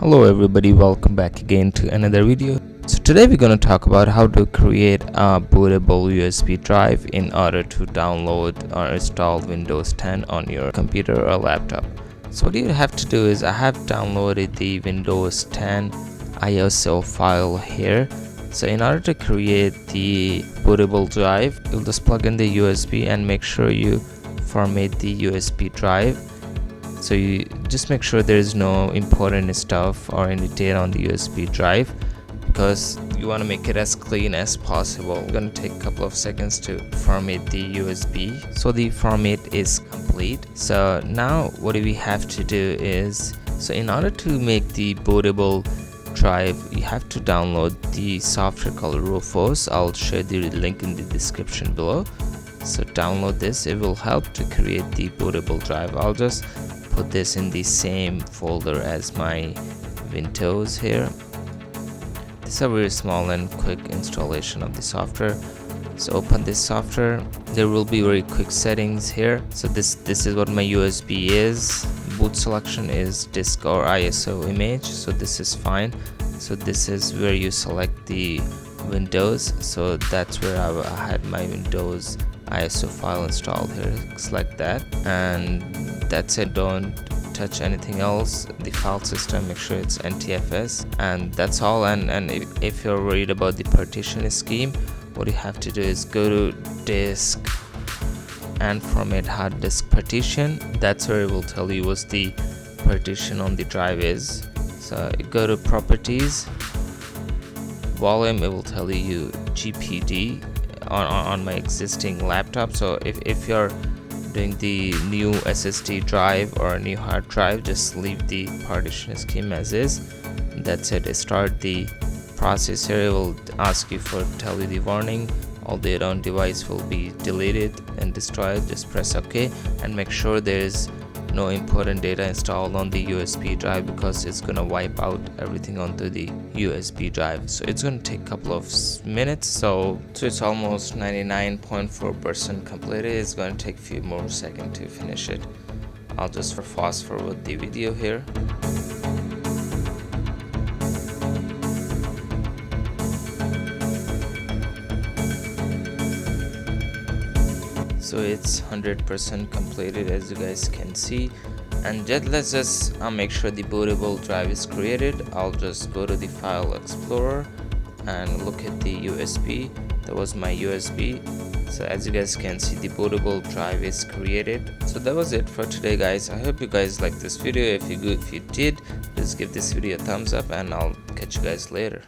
Hello everybody, welcome back again to another video. So today we're going to talk about how to create a bootable USB drive in order to download or install Windows 10 on your computer or laptop. So what you have to do is I have downloaded the Windows 10 ISO file here. So in order to create the bootable drive, you'll just plug in the USB and make sure you format the USB drive. So you just make sure there is no important stuff or any data on the USB drive, because you want to make it as clean as possible. It's going to take a couple of seconds to format the USB. So the format is complete. So now what we have to do is, so in order to make the bootable drive, you have to download the software called Rufus. I'll share the link in the description below. So download this, it will help to create the bootable drive. I'll just put this in the same folder as my Windows here. This is a very small and quick installation of the software. So open this software. There will be very quick settings here. So this is what my USB is. Boot selection is disk or ISO image, so this is fine. So this is where you select the Windows. So that's where I had my Windows ISO file installed here. Select that, and that's it. Don't touch anything else. The file system, make sure it's NTFS, and that's all. And if you're worried about the partition scheme, what you have to do is go to disk and format hard disk partition. That's where it will tell you what the partition on the drive is. So you go to properties, volume, it will tell you GPD on my existing laptop. So if you're doing the new SSD drive or a new hard drive, just leave the partition scheme as is. That's it. Start the process here. It will ask you for tell you the warning, all data on device will be deleted and destroyed. Just press OK and make sure there is no important data installed on the USB drive, because it's gonna wipe out everything onto the USB drive. So it's gonna take a couple of minutes. So it's almost 99.4% completed. It's gonna take a few more seconds to finish it. I'll just fast forward the video here. So it's 100% completed, as you guys can see. And let's just make sure the bootable drive is created. I'll just go to the file explorer and look at the USB. That was my USB. So as you guys can see, the bootable drive is created. So that was it for today, guys. I hope you guys liked this video. If you did, please give this video a thumbs up, and I'll catch you guys later.